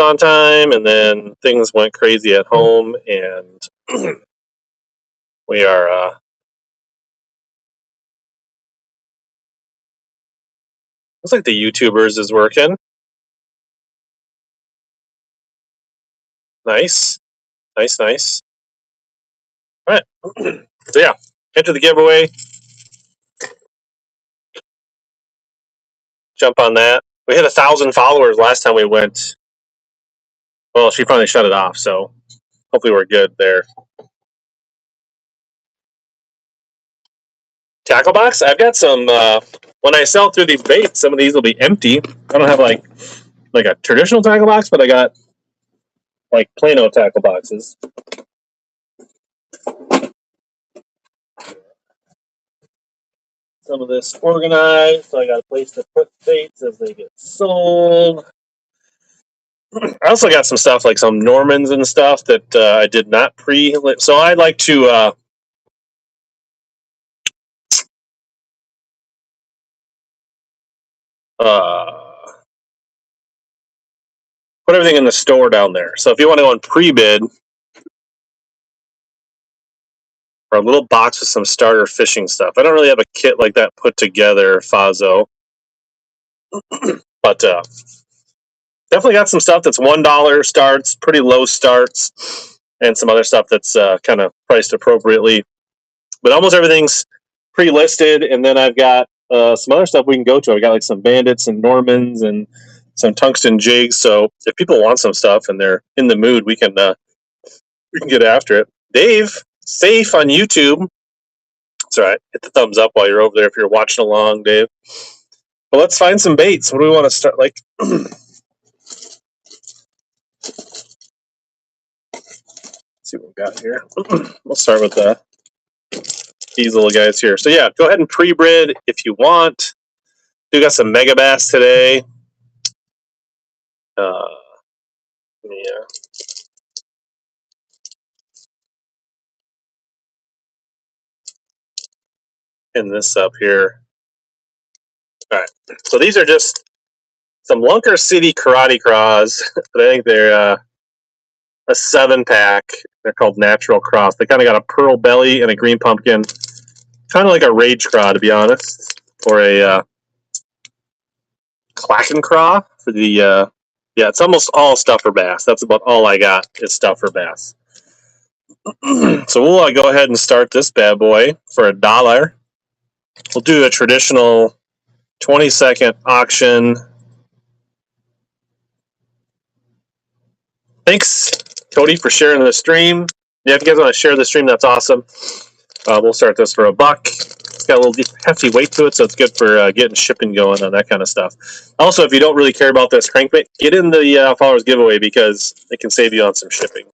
on time, and then things went crazy at home, and we are looks like the YouTubers is working. Nice. Nice. All right. So yeah, enter the giveaway. Jump on that. We had 1,000 followers last time we went. Well, she finally shut it off, so hopefully we're good there. Tackle box. I've got some. When I sell through these baits, some of these will be empty. I don't have like a traditional tackle box, but I got like Plano tackle boxes. Some of this organized, so I got a place to put baits as they get sold. I also got some stuff like some Normans and stuff that I did not pre. So I'd like to put everything in the store down there. So if you want to go on pre-bid for a little box with some starter fishing stuff, I don't really have a kit like that put together, Fazo, but definitely got some stuff that's $1 starts, pretty low starts, and some other stuff that's kind of priced appropriately. But almost everything's pre-listed, and then I've got some other stuff we can go to. I've got like some Bandits and Normans and some tungsten jigs. So if people want some stuff and they're in the mood, we can get after it. Dave, safe on YouTube. That's all right. Hit the thumbs up while you're over there if you're watching along, Dave. But let's find some baits. What do we want to start? Like, let's see what we got here. We'll start with these little guys here. So yeah, go ahead and pre-bid if you want. We got some HellaBass today. Yeah. Pin this up here. All right. So these are just some Lunker City Karate Craws, but I think they're a 7-pack. They're called Natural Cross. They kind of got a pearl belly and a green pumpkin, kind of like a Rage Craw, to be honest, or a Clacken Craw for the. Yeah, it's almost all stuffer bass. That's about all I got is stuffer bass. So we'll go ahead and start this bad boy for $1. We'll do a traditional 20-second auction. Thanks, Cody, for sharing the stream. Yeah, if you guys want to share the stream, that's awesome. We'll start this for $1. It's got a little hefty weight to it, so it's good for getting shipping going on that kind of stuff. Also, if you don't really care about this crankbait, get in the followers giveaway because it can save you on some shipping.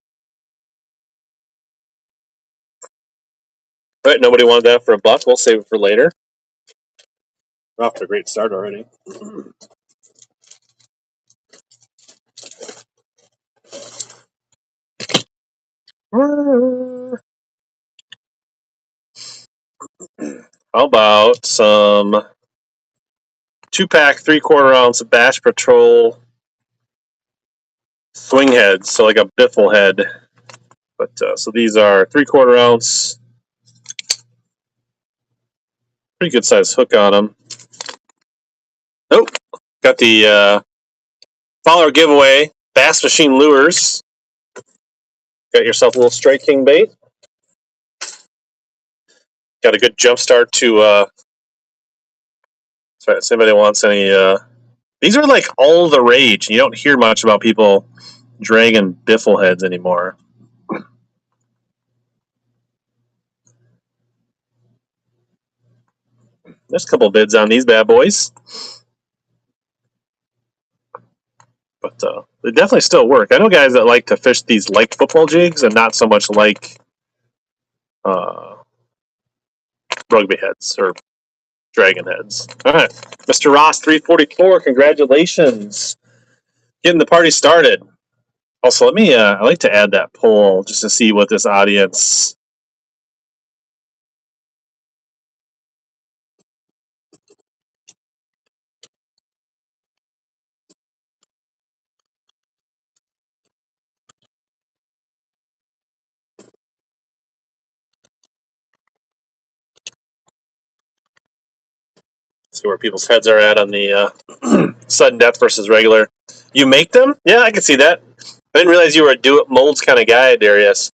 All right, nobody wanted that for $1. We'll save it for later. We're off to a great start already. How about some 2-pack, 3/4 ounce Bass Patrol swing heads, so like a biffle head. But so these are 3/4 ounce, pretty good size hook on them. Oh, got the follower giveaway Bass Machine Lures. Got yourself a little Strike King bait. Got a good jump start to. Sorry, if anybody wants any. These are like all the rage. You don't hear much about people dragging biffle heads anymore. There's a couple bids on these bad boys. But they definitely still work. I know guys that like to fish these like football jigs and not so much like rugby heads or dragon heads. All right, Mr. Ross 344, congratulations. Getting the party started. Also, let me, I like to add that poll just to see what this audience. See where people's heads are at on the sudden death versus regular. You make them? Yeah, I can see that. I didn't realize you were a do it molds kind of guy, Darius.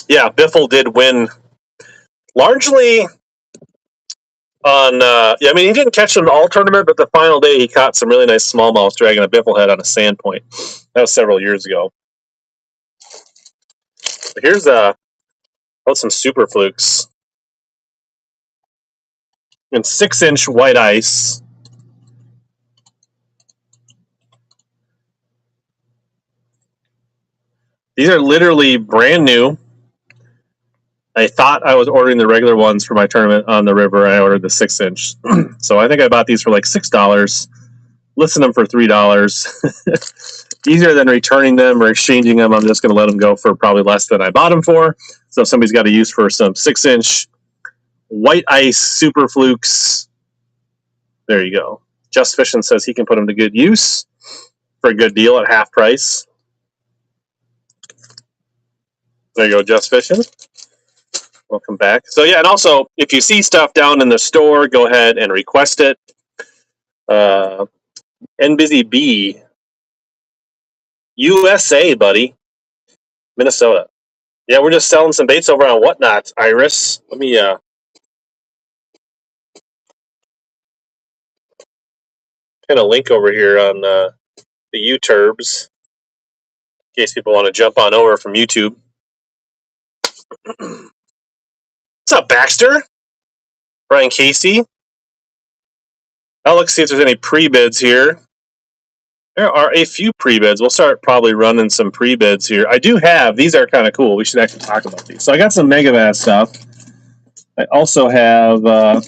Yeah, Biffle did win largely on. Yeah, I mean, he didn't catch them all tournament, but the final day he caught some really nice smallmouth dragging a Biffle head on a sand point. That was several years ago. But here's some super flukes and 6-inch white ice. These are literally brand new. I thought I was ordering the regular ones for my tournament on the river. I ordered the 6-inch. So I think I bought these for like $6. Listed them for $3. Easier than returning them or exchanging them. I'm just going to let them go for probably less than I bought them for. So if somebody's got a use for some 6-inch white ice super flukes, there you go. Just Fishing says he can put them to good use for a good deal at half price. There you go, Just Fishing. Welcome back. So yeah, and also if you see stuff down in the store, go ahead and request it. Busy B, USA, buddy, Minnesota. Yeah, we're just selling some baits over on Whatnot, Iris. Let me pin a link over here on the YouTubes in case people want to jump on over from YouTube. What's up, Baxter? Brian Casey. I'll look see if there's any pre-bids here. There are a few pre-bids. We'll start probably running some pre-bids here. I do have, these are kind of cool. We should actually talk about these. So I got some HellaBass stuff. I also have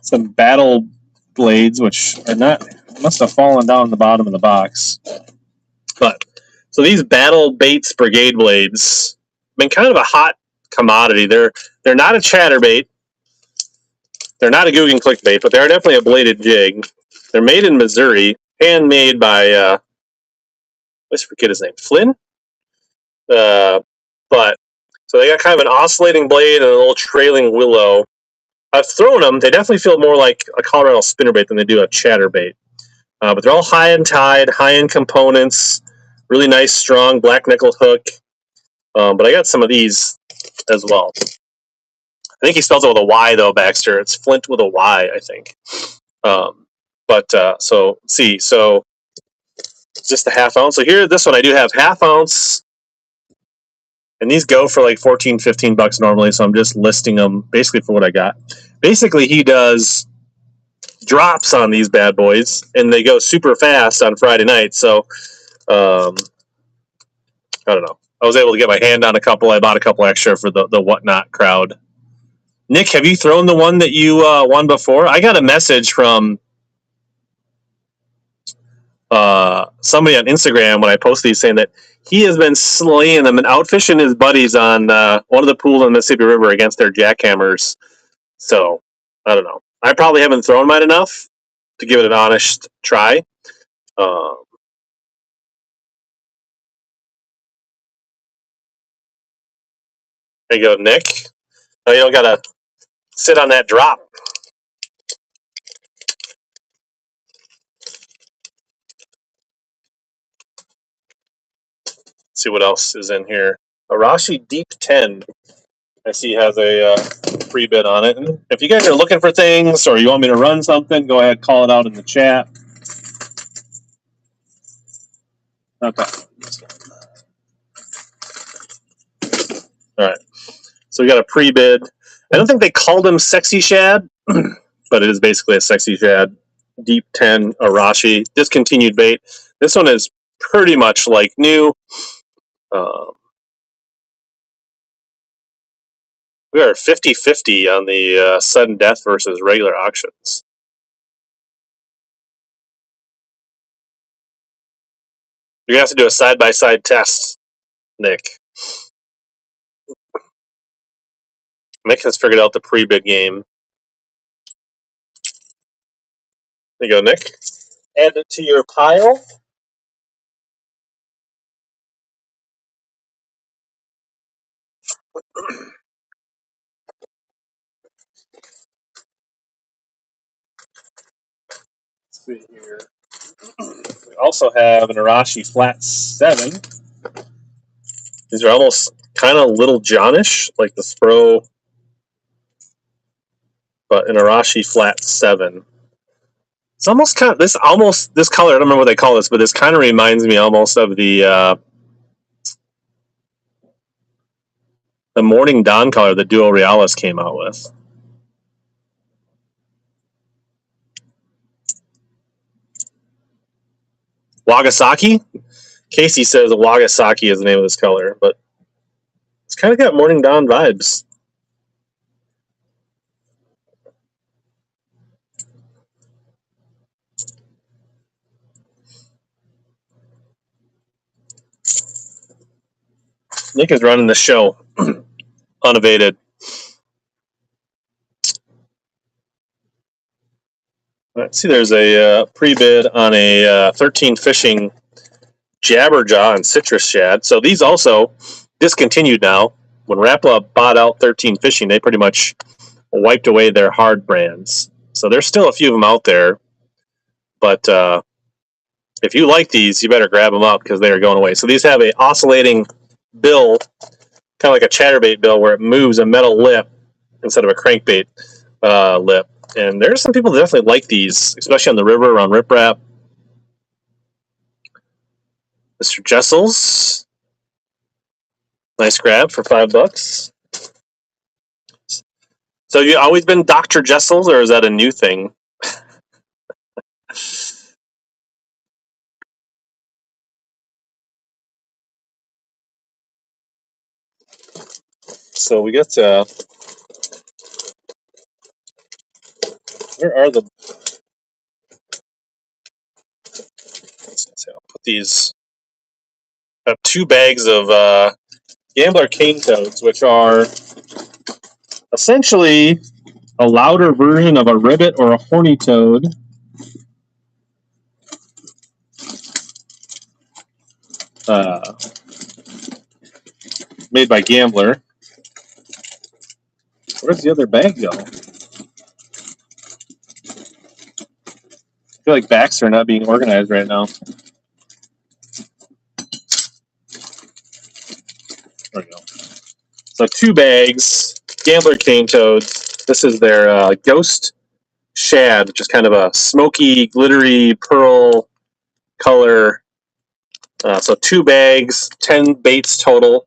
some battle blades, which are not, must have fallen down the bottom of the box. But so these battle baits brigade blades have been kind of a hot commodity. They're not a chatterbait. They're not a Guggen clickbait, but they're definitely a bladed jig. They're made in Missouri, handmade by let's forget his name, Flynn. But so they got kind of an oscillating blade and a little trailing willow. I've thrown them. They definitely feel more like a Colorado spinnerbait than they do a chatterbait. But they're all high-end tied, high-end components, really nice, strong black nickel hook. But I got some of these as well. I think he spells it with a Y, though, Baxter. It's Flint with a Y, I think. So, see. So, just a half ounce. So here, this one, I do have half ounce. And these go for like $14, $15 normally. So I'm just listing them basically for what I got. Basically, he does drops on these bad boys, and they go super fast on Friday night. So, I don't know. I was able to get my hand on a couple. I bought a couple extra for the Whatnot crowd. Nick, have you thrown the one that you won before? I got a message from somebody on Instagram when I posted these saying that he has been slaying them and outfishing his buddies on one of the pools on the Mississippi River against their jackhammers. So, I don't know. I probably haven't thrown mine enough to give it an honest try. There you go, Nick. No, you don't got to sit on that drop. Let's see what else is in here. Arashi Deep 10. I see has a free bid on it. And if you guys are looking for things or you want me to run something, go ahead, call it out in the chat. Okay. All right. So we got a pre-bid. I don't think they called him Sexy Shad, but it is basically a Sexy Shad. Deep 10 Arashi. Discontinued bait. This one is pretty much like new. We are 50-50 on the sudden death versus regular auctions. You're going to have to do a side-by-side test, Nick. Nick has figured out the pre-bid game. There you go, Nick. Add it to your pile. see here. We also have an Arashi Flat 7. These are almost kind of Little Johnish, like the Spro, but an Arashi Flat 7. It's almost kind of this color. I don't remember what they call this, but this kind of reminds me almost of the Morning Dawn color that Duo Realis came out with. Wagasaki? Casey says Wagasaki is the name of this color, but it's kind of got Morning Dawn vibes. Nick is running the show unabated. Let's see, there's a pre-bid on a 13 Fishing Jabberjaw and Citrus Shad. So these also discontinued now. When Rapala bought out 13 Fishing, they pretty much wiped away their hard brands. So there's still a few of them out there. But if you like these, you better grab them up because they are going away. So these have a oscillating bill, kind of like a chatterbait bill, where it moves a metal lip instead of a crankbait lip. And there's some people that definitely like these, especially on the river around riprap. Mr. Jessels, nice grab for $5. So you always been Dr. Jessels, or is that a new thing? So we got where are the? I'll put these. I have 2 bags of Gambler cane toads, which are essentially a louder version of a ribbit or a horny toad. Made by Gambler. Where's the other bag go? I feel like backs are not being organized right now. There we go. So 2 bags, Gambler cane toads. This is their Ghost Shad, which is kind of a smoky, glittery pearl color. So 2 bags, 10 baits total.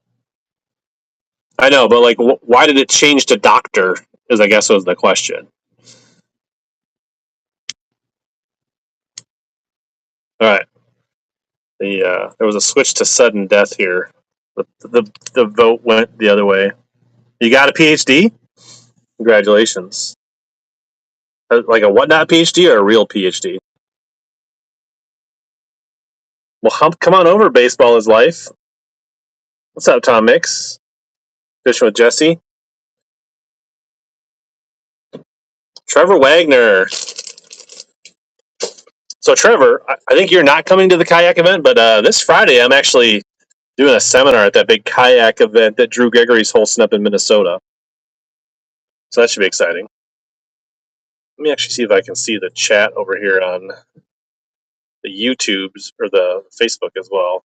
I know, but like, why did it change to Doctor? Is, I guess, was the question. All right. There was a switch to sudden death here. The vote went the other way. You got a PhD? Congratulations. Like a whatnot PhD or a real PhD? Well, come on over. Baseball is life. What's up, Tom Mix? Fishing with Jesse. Trevor Wagner. So, Trevor, I think you're not coming to the kayak event, but this Friday I'm actually doing a seminar at that big kayak event that Drew Gregory's hosting up in Minnesota. So that should be exciting. Let me actually see if I can see the chat over here on the YouTubes or the Facebook as well.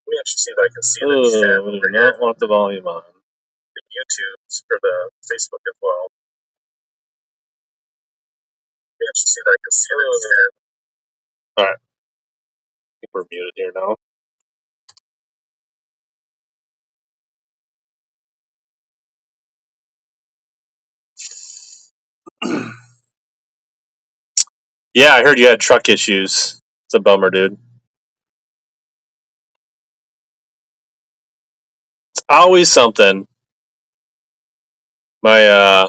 Let me actually see if I can see the chat over here. I don't want the volume on. The YouTubes or the Facebook as well. Let me actually see if I can see the chat. All right. I think we're muted here now. Yeah, I heard you had truck issues. It's a bummer, dude. It's always something. My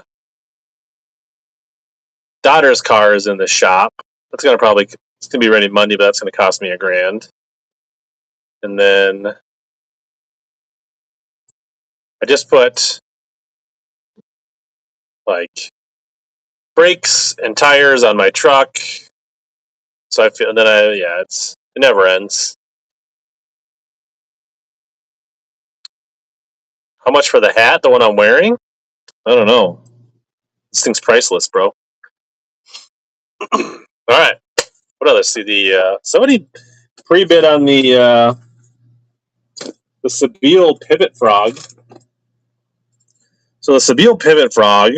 daughter's car is in the shop. It's gonna be ready Monday, but that's gonna cost me $1,000. And then I just put like brakes and tires on my truck. So I feel, and then it never ends. How much for the hat? The one I'm wearing? I don't know. This thing's priceless, bro. All right. What else? See the somebody pre-bid on the Sebile pivot frog. So the Sebile pivot frog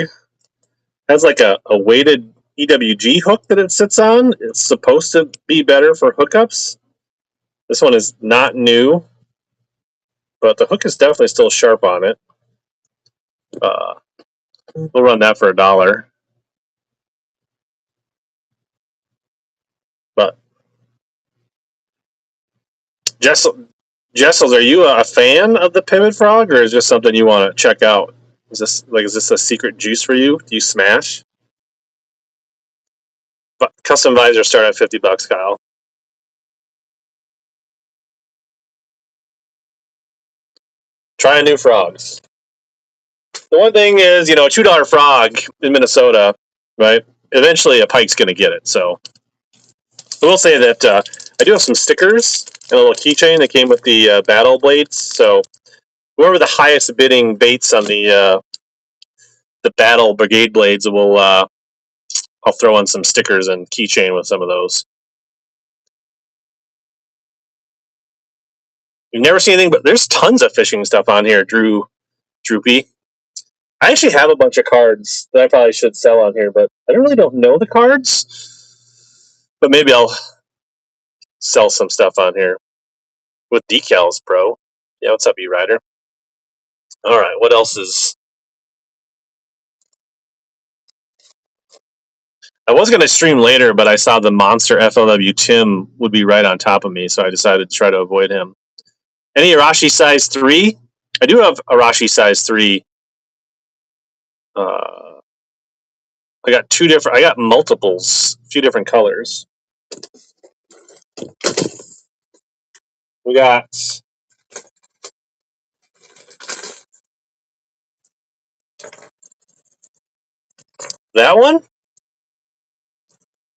has like a weighted EWG hook that it sits on. It's supposed to be better for hookups. This one is not new, but the hook is definitely still sharp on it. We'll run that for $1. But Jessels, are you a fan of the pivot frog, or is this something you want to check out? Is this a secret juice for you? Do you smash? But custom visors start at $50, Kyle. Try new frogs. The one thing is, $2 frog in Minnesota, right? Eventually, a pike's going to get it. So I will say that I do have some stickers and a little keychain that came with the battle blades. So whoever the highest bidding baits on the battle brigade blades will I'll throw in some stickers and keychain with some of those. You've never seen anything, but there's tons of fishing stuff on here, Droopy. I actually have a bunch of cards that I probably should sell on here, but I really don't know the cards. But maybe I'll sell some stuff on here with decals, bro. Yeah, what's up, E-Rider? All right, what else is... I was going to stream later, but I saw the monster FLW Tim would be right on top of me, so I decided to try to avoid him. Any Arashi size 3? I do have Arashi size 3. I got multiples, a few different colors. We got that one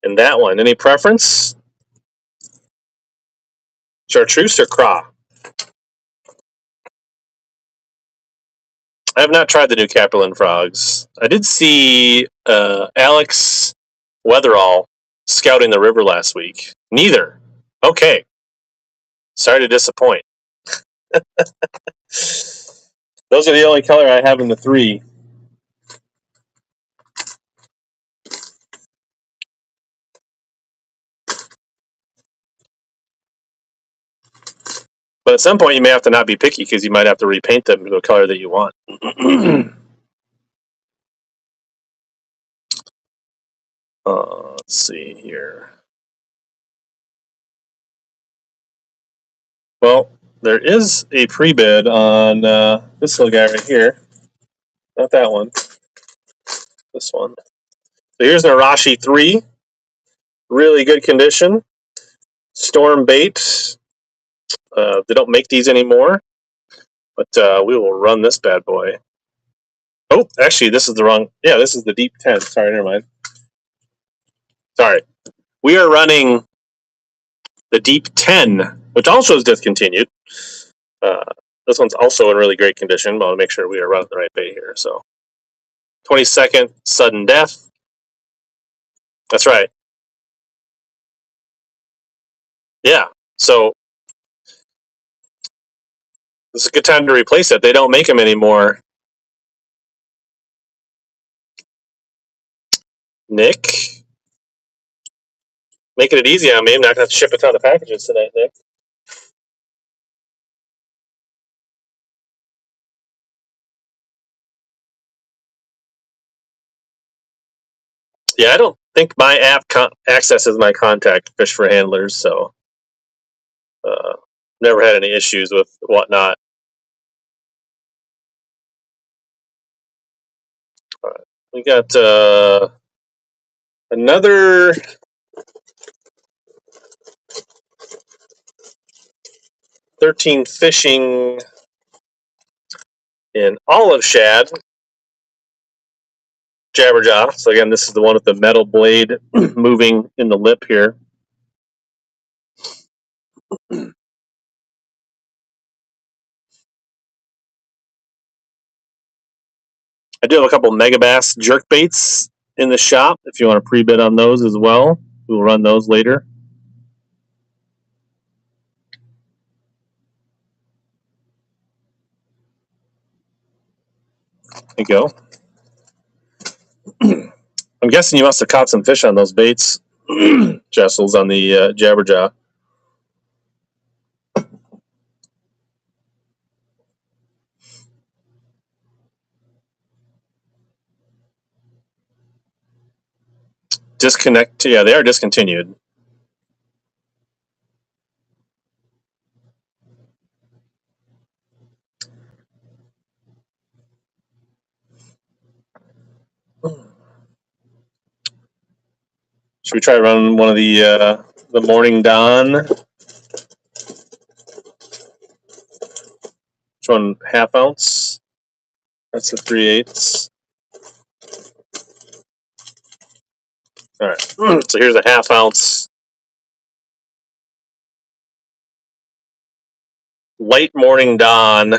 and that one. Any preference? Chartreuse or craw? I have not tried the new Capulin frogs. I did see Alex Weatherall scouting the river last week. Neither. Okay. Sorry to disappoint. Those are the only color I have in the 3. But at some point, you may have to not be picky because you might have to repaint them to a color that you want. Let's see here. Well, there is a pre-bid on this little guy right here. Not that one. This one. So here's an Arashi 3. Really good condition. Storm bait. They don't make these anymore. But we will run this bad boy. Oh, actually, this is the wrong... Yeah, this is the deep 10. Sorry, never mind. Sorry. We are running the deep 10, which also is discontinued. This one's also in really great condition, but I'll make sure we are running the right bait here. So 22nd, sudden death. That's right. Yeah. So this is a good time to replace it. They don't make them anymore. Nick, making it easy on me. I'm not going to have to ship a ton of packages tonight, Nick. Yeah, I don't think my app accesses my contact fish for handlers, so never had any issues with whatnot. All right. We got another $13 fishing in olive shad jabberjaw. So again, this is the one with the metal blade moving in the lip here. I do have a couple megabass jerk baits in the shop if you want to pre-bid on those as well. We'll run those later. There you go. I'm guessing you must have caught some fish on those baits, Jessels, on the Jabberjaw. Disconnect. Yeah, they are discontinued. Should we try to run one of the Morning Dawn? Which one? Half ounce. That's the 3/8. All right. So here's a half ounce light Morning Dawn.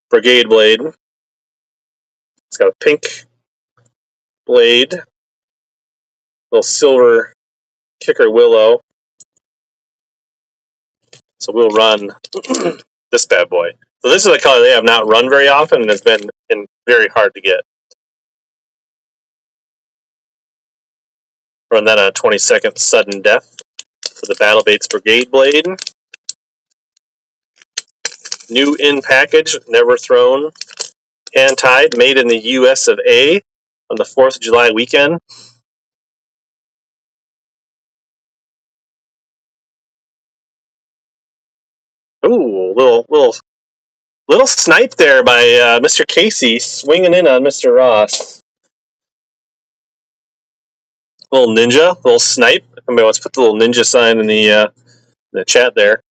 Brigade blade. It's got a pink blade, little silver kicker willow. So we'll run this bad boy. So this is a color they have not run very often and has been very hard to get. Run that on a 20-second sudden death for the Battle Baits Brigade blade. New in package, never thrown, hand tied, made in the US of A on the 4th of July weekend. Ooh, little snipe there by Mr. Casey, swinging in on Mr. Ross. Little ninja, little snipe. Somebody wants to put the little ninja sign in the chat there.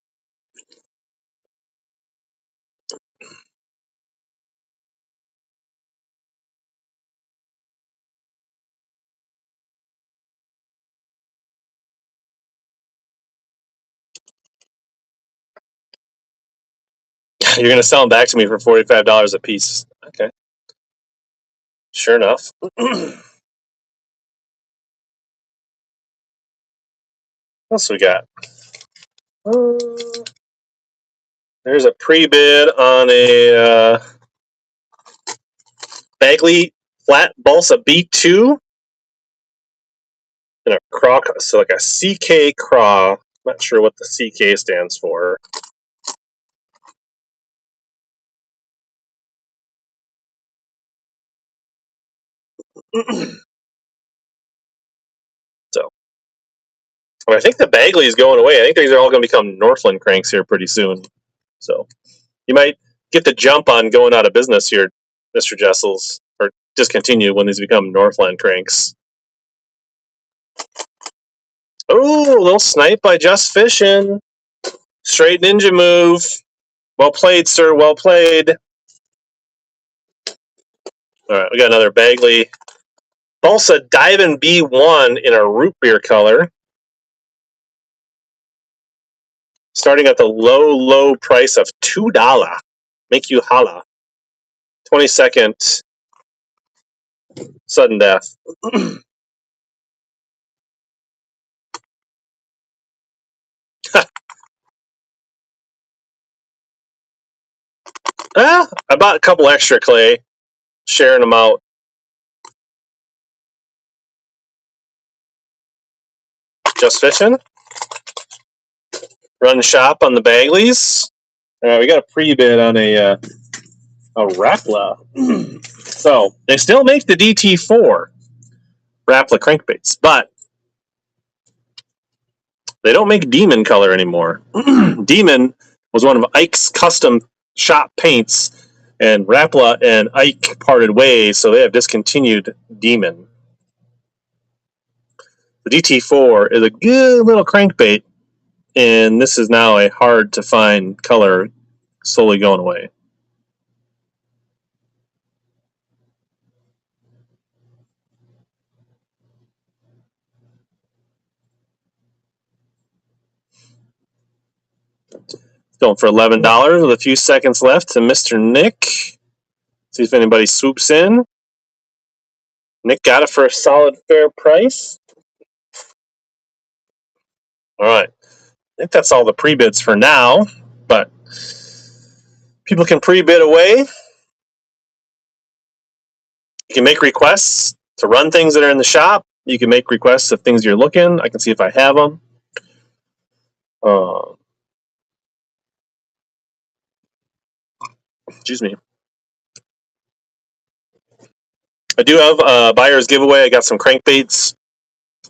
You're going to sell them back to me for $45 a piece. Okay. Sure enough. What else we got? There's a pre-bid on a Bagley flat balsa B2 and a craw, so like a CK craw. Not sure what the CK stands for. So, I think the Bagley is going away. I think these are all going to become Northland cranks here pretty soon. So, you might get the jump on going out of business here, Mr. Jessels, or discontinue when these become Northland cranks. Oh, a little snipe by Just Fishing. Straight ninja move. Well played, sir. Well played. All right, we got another Bagley Balsa Divin' B1 in a root beer color. Starting at the low price of $2. Make you holla. 20-second sudden death. I bought a couple extra clay, sharing them out. Just Fishing. Run shop on the Bagleys. All right, we got a pre-bid on a Rapala. So they still make the DT4 Rapala crankbaits, but they don't make Demon color anymore. Demon was one of Ike's custom shop paints, and Rapala and Ike parted ways, so they have discontinued Demon. The DT4 is a good little crankbait, and this is now a hard to find color, slowly going away. Going for $11 with a few seconds left to Mr. Nick. See if anybody swoops in. Nick got it for a solid, fair price. All right. I think that's all the pre-bids for now, but people can pre-bid away. You can make requests to run things that are in the shop. You can make requests of things you're looking. I can see if I have them. Excuse me. I do have a buyer's giveaway. I got some crankbaits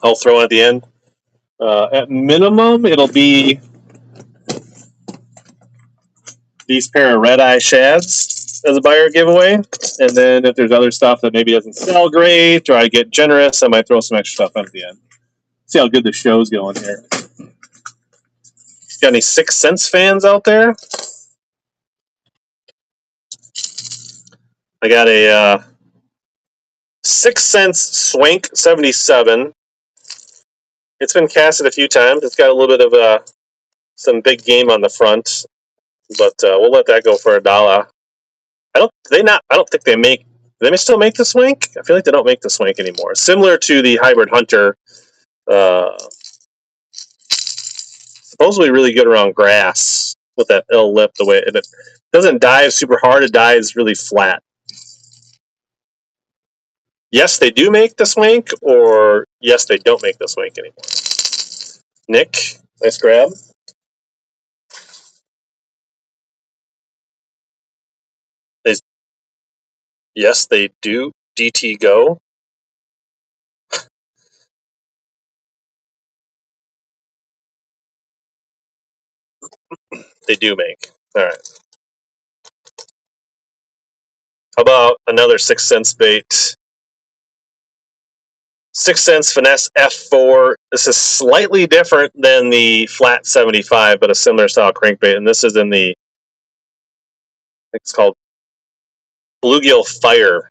I'll throw at the end. At minimum, it'll be these pair of red-eye shads as a buyer giveaway. And then if there's other stuff that maybe doesn't sell great or I get generous, I might throw some extra stuff out at the end. See how good the show's going here. Got any 6 Sense fans out there? I got a 6 Sense Swank 77. It's been casted a few times. It's got a little bit of some big game on the front, but we'll let that go for $1. I don't think they make. Do they still make the Swank? I feel like they don't make the Swank anymore. Similar to the Hybrid Hunter, supposedly really good around grass with that L lip. The way it doesn't dive super hard, it dives really flat. Yes, they do make the Swank, or yes, they don't make the Swank anymore. Nick, nice grab. Yes, they do. DT Go. They do make. All right. How about another 6 Sense bait? 6 Sense Finesse F4. This is slightly different than the flat 75, but a similar style crankbait. And this is in the, I think it's called Bluegill Fire.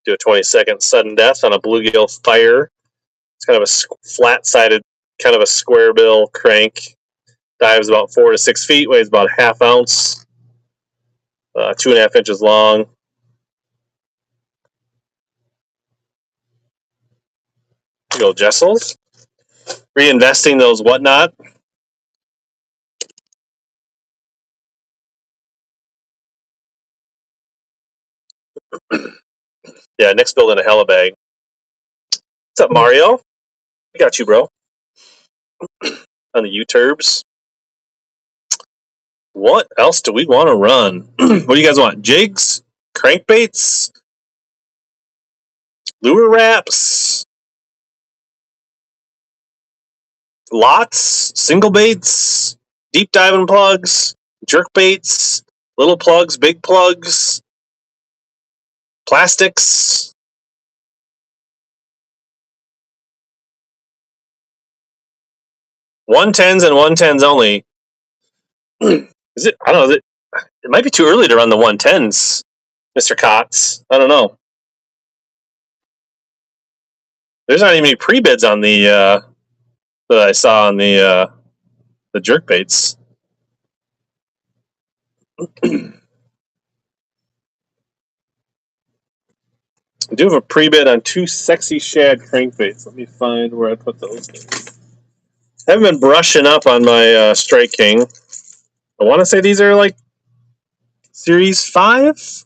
Do a 20-second sudden death on a Bluegill Fire. It's kind of a flat-sided, kind of a square bill crank. Dives about 4 to 6 feet, weighs about a half ounce, 2.5 inches long. Good old Jessels. Reinvesting those whatnot. Yeah, Nick's building a HellaBag. What's up, Mario? I got you, bro. On the U-turbs. What else do we want to run? What do you guys want? Jigs? Crankbaits? Lure wraps? Lots? Single baits? Deep diving plugs? Jerk baits? Little plugs? Big plugs? Plastics? $110s and $110s only. Is it? I don't know. It might be too early to run the 110s, Mr. Kotz. I don't know. There's not even any pre-bids on the that I saw on the jerk baits. I do have a pre-bid on 2 Sexy Shad crankbaits. Let me find where I put those. I haven't been brushing up on my Strike King. I want to say these are like Series 5.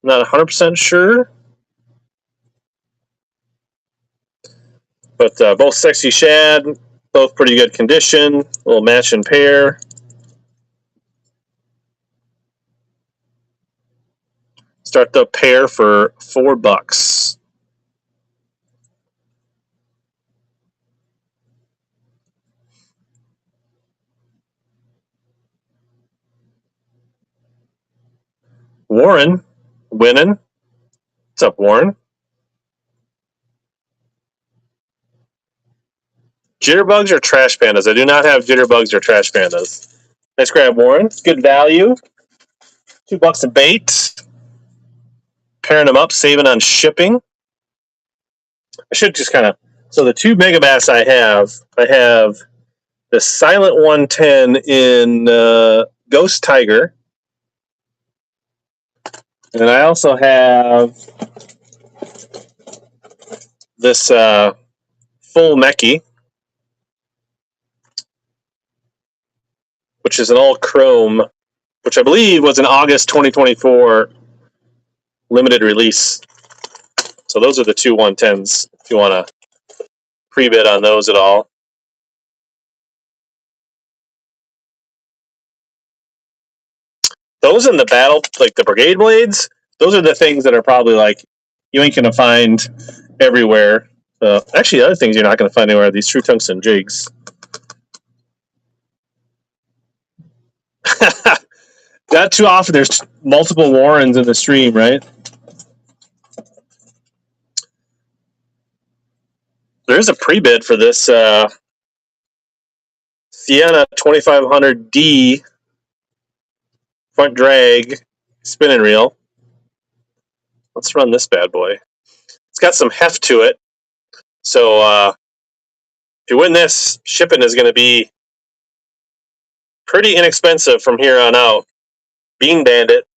Not 100% sure. But both Sexy Shad, both pretty good condition. A little match and pair. Start the pair for $4. Warren, winning. What's up, Warren? Jitterbugs or trash pandas? I do not have jitterbugs or trash pandas. Nice grab, Warren. Good value. $2 a bait. Pairing them up, saving on shipping. I should just kind of. So the two megabass I have the Silent 110 in Ghost Tiger, and I also have this Full Mechie, which is an all chrome, which I believe was an August 2024 limited release. So those are the two 110s if you want to pre-bid on those at all. Those in the battle, like the brigade blades, those are the things that are probably like you ain't gonna find everywhere. Actually, the other things you're not gonna find anywhere are these true tungsten jigs. Not too often. There's multiple Warrens in the stream, right? There's a pre-bid for this Sienna 2500D front drag spinning reel. Let's run this bad boy. It's got some heft to it. So if you win this, shipping is going to be pretty inexpensive from here on out. Bean Bandit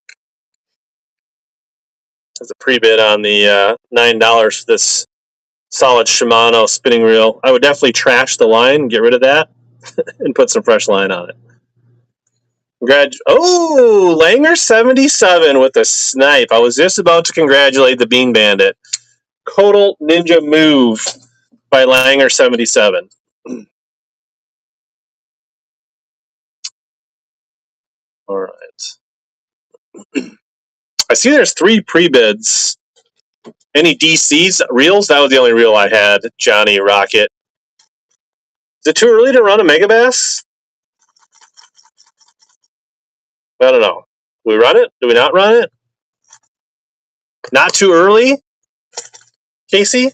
has a pre-bid on the $9 for this solid Shimano spinning reel. I would definitely trash the line, get rid of that, and put some fresh line on it. Oh, Langer 77 with a snipe. I was just about to congratulate the Bean Bandit. Total ninja move by Langer 77. All right. I see there's 3 pre-bids. Any DCs reels? That was the only reel I had. Johnny Rocket. Is it too early to run a Megabass? I don't know. Do we run it? Do we not run it? Not too early? Casey?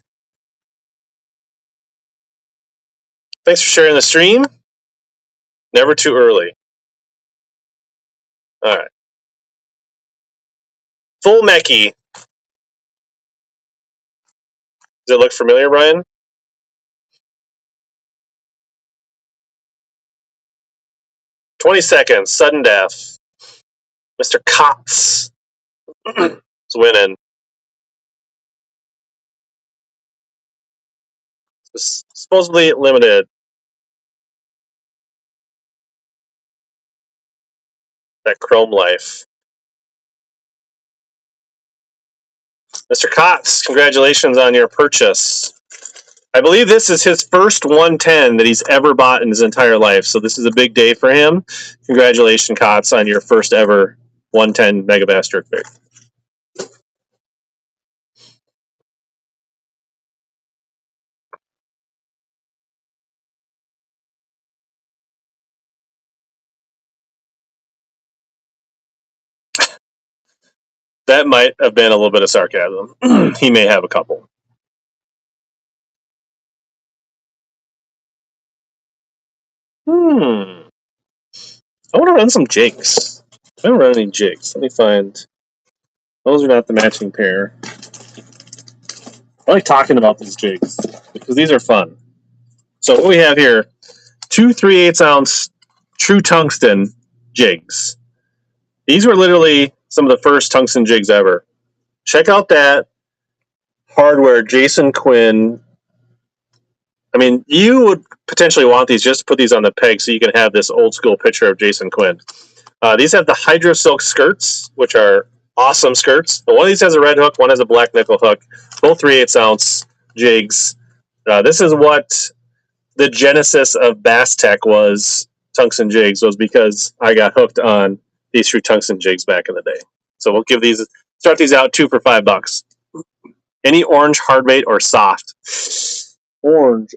Thanks for sharing the stream. Never too early. All right. Full Mechie. Does it look familiar, Brian? "20 seconds, sudden death." Mr. Kotz is winning. It's supposedly limited. That Chrome Life. Mr. Kotz, congratulations on your purchase. I believe this is his first 110 that he's ever bought in his entire life, so this is a big day for him. Congratulations, Kotz, on your first ever 110 Megabass jerkbait. That might have been a little bit of sarcasm. He may have a couple. I want to run some jigs. I don't run any jigs. Let me find. Those are not the matching pair. I like talking about these jigs because these are fun. So what we have here, 2 3/8 ounce true tungsten jigs. These were literally some of the first tungsten jigs ever. Check out that hardware, Jason Quinn. I mean, you would potentially want these just to put these on the peg so you can have this old school picture of Jason Quinn. These have the Hydro Silk skirts, which are awesome skirts. But one of these has a red hook, one has a black nickel hook. Both 3/8 ounce jigs. This is what the genesis of Bass Tech was. Tungsten jigs was because I got hooked on these true tungsten jigs back in the day. So we'll start these out 2 for $5. Any orange hardbait or soft? Orange.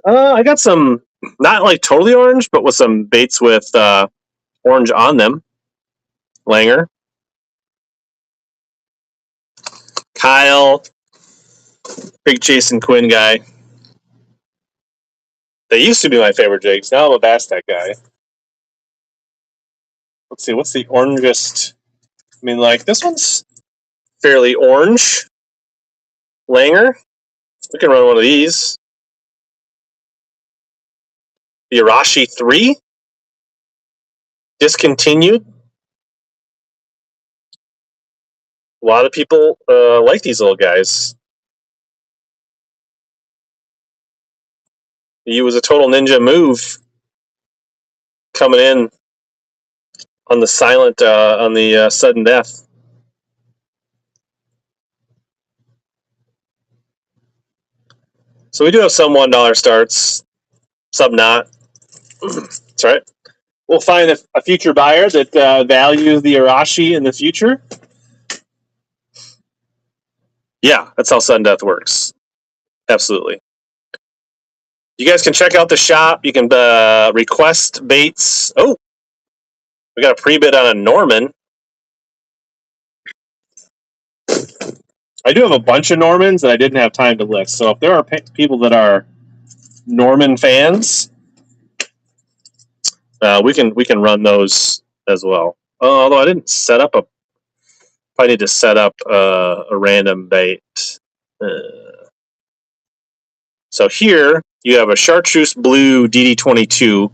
I got some, not like totally orange, but with some baits with orange on them. Langer. Kyle. Big Jason Quinn guy. They used to be my favorite jigs. Now I'm a Bass Tech guy. Let's see, what's the orangest? I mean, like, this one's fairly orange. Langer. We can run one of these. The Arashi 3 discontinued. A lot of people like these little guys. He was a total ninja move coming in on the silent, on the sudden death. So we do have some $1 starts, some not. That's right. We'll find a future buyer that values the Arashi in the future. Yeah, that's how sudden death works. Absolutely. You guys can check out the shop. You can request baits. Oh, we got a pre-bid on a Norman. I do have a bunch of Normans that I didn't have time to list. So if there are people that are Norman fans, we can run those as well. Although I didn't set up a. I need to set up a random bait. So here you have a Chartreuse Blue DD22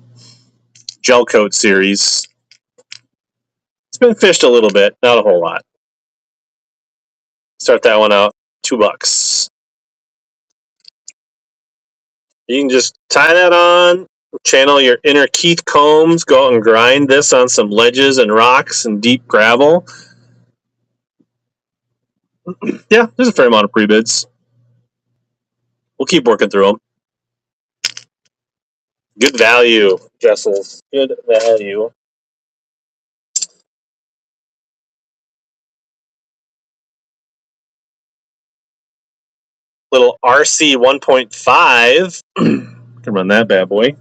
gel coat series. It's been fished a little bit, not a whole lot. Start that one out, $2. You can just tie that on, channel your inner Keith Combs, go out and grind this on some ledges and rocks and deep gravel. Yeah, there's a fair amount of pre-bids. We'll keep working through them. Good value, Jessels. Good value. Little RC 1.5. Can run that bad boy.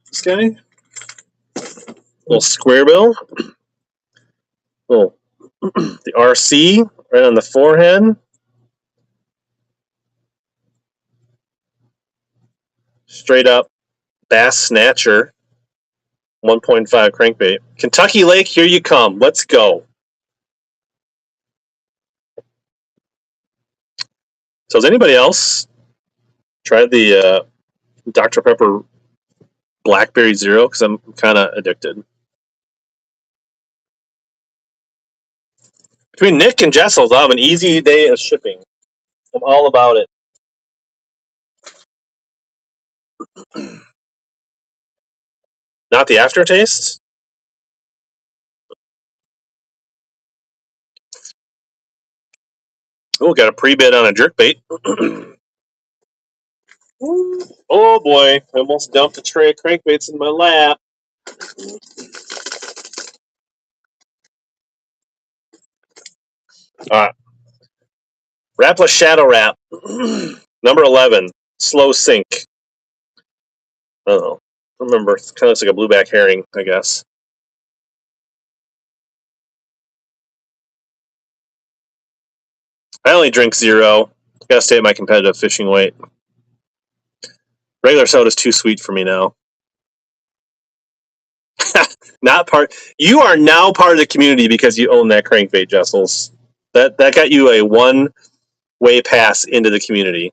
This guy. Little square bill. Little the RC right on the forehead. Straight up bass snatcher. 1.5 crankbait. Kentucky Lake, here you come. Let's go. So has anybody else tried the Dr. Pepper Blackberry Zero? Because I'm kind of addicted. Between Nick and Jessels, I'll have an easy day of shipping. I'm all about it. Not the aftertaste? Oh, got a pre-bid on a jerkbait. Oh boy, I almost dumped a tray of crankbaits in my lap. Alright. Rapless Shadow Wrap. Number 11. Slow sink. I don't know. I remember. It kind of looks like a blueback herring, I guess. I only drink zero. Gotta stay at my competitive fishing weight. Regular soda's too sweet for me now. Not part. You are now part of the community because you own that crankbait, Jessels. That got you a one-way pass into the community.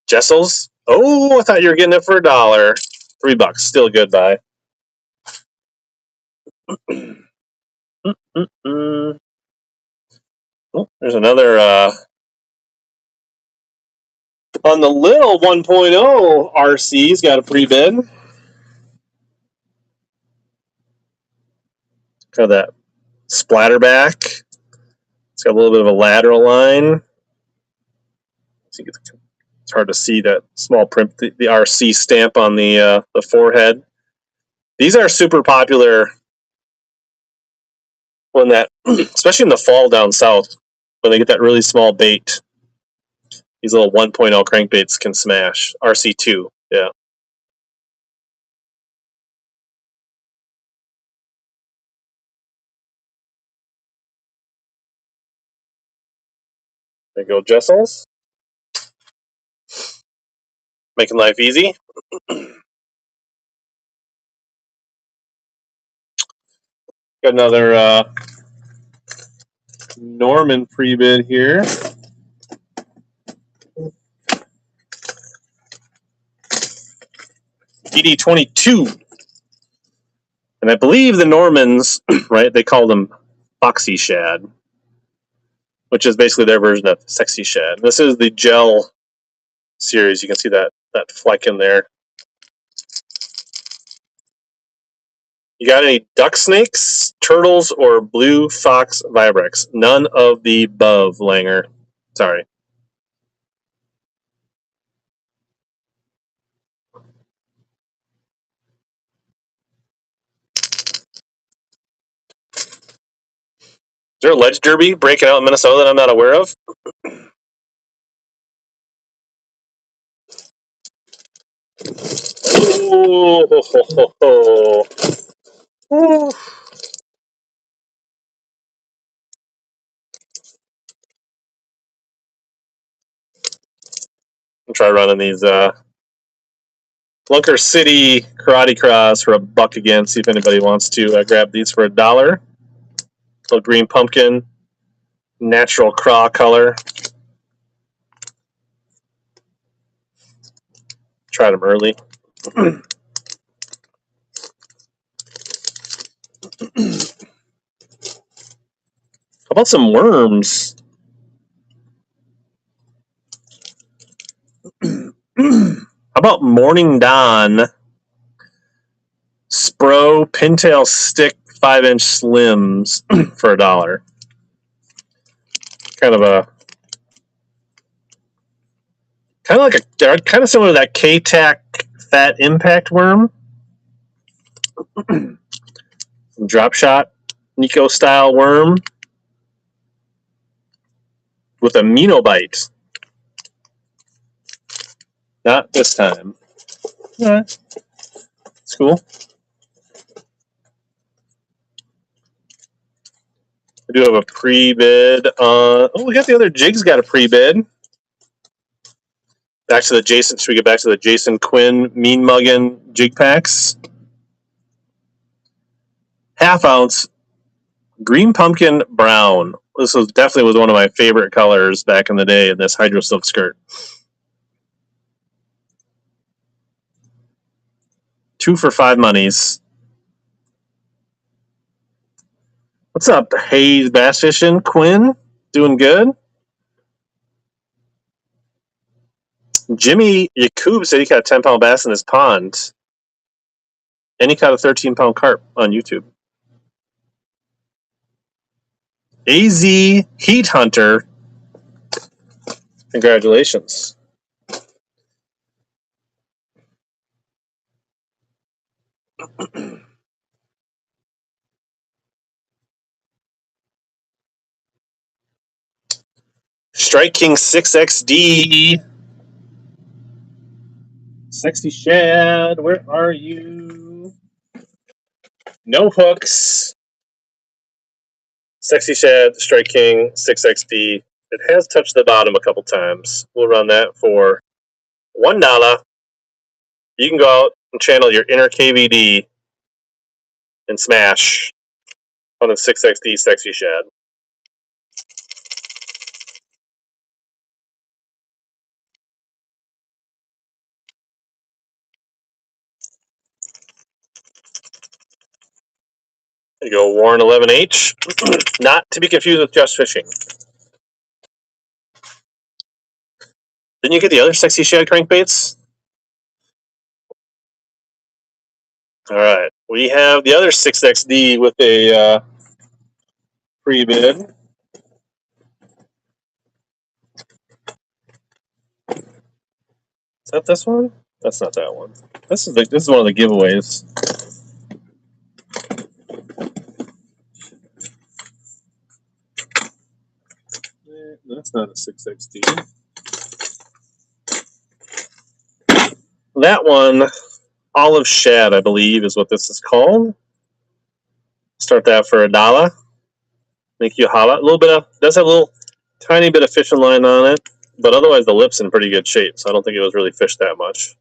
Jessels? Oh, I thought you were getting it for $1. $3. Still a good buy. Oh, there's another on the little 1.0 RC's got a pre-bid. Kind of that splatterback. It's got a little bit of a lateral line. It's hard to see that small print, the RC stamp on the forehead. These are super popular when that, especially in the fall down south, when they get that really small bait. These little 1.0 crankbaits can smash. RC2, yeah. There you go, Jessels. Making life easy. Got another Norman pre-bid here. ED22. And I believe the Normans, right, they call them Foxy Shad, which is basically their version of Sexy Shad. This is the gel series. You can see that fleck in there. You got any duck snakes, turtles, or blue fox vibrex? None of the above, Langer. Sorry. Is there a ledge derby breaking out in Minnesota that I'm not aware of? Ooh, ho, ho, ho, ho. I'll try running these Lunker City Karate Cross for $1 again. See if anybody wants to grab these for $1. Little green pumpkin, natural craw color. Tried them early. How about some worms? How about Morning Dawn Spro Pintail Stick 5-inch Slims for $1? They're kind of similar to that K-Tac Fat Impact worm. Some drop shot Nico style worm with a Minobite. Not this time. All right. It's cool. We do have a pre-bid on... Oh, we got the other jigs got a pre-bid. Back to the Jason... Should we get back to the Jason Quinn Mean Muggin jig packs? Half ounce green pumpkin brown. This was definitely one of my favorite colors back in the day in this Hydro Silk skirt. 2 for $5. What's up, Hayes Bass Fishing? Quinn? Doing good? Jimmy Yakub said he caught a 10-pound bass in his pond. And he caught a 13-pound carp on YouTube. AZ Heat Hunter. Congratulations. Strike King 6XD. Sexy Shad, where are you? No hooks. Sexy Shad, Strike King 6XD. It has touched the bottom a couple times. We'll run that for $1. You can go out and channel your inner KVD and smash on the 6XD Sexy Shad. There you go, Warren 11H. Not to be confused with Just Fishing. Didn't you get the other Sexy Shad crankbaits? All right. We have the other 6XD with a pre-bid. Is that this one? That's not that one. This is one of the giveaways. That's not a 6XD. That one, Olive Shad, I believe, is what this is called. Start that for $1. Make you holla. Does have a little tiny bit of fishing line on it, but otherwise the lip's in pretty good shape, so I don't think it was really fished that much.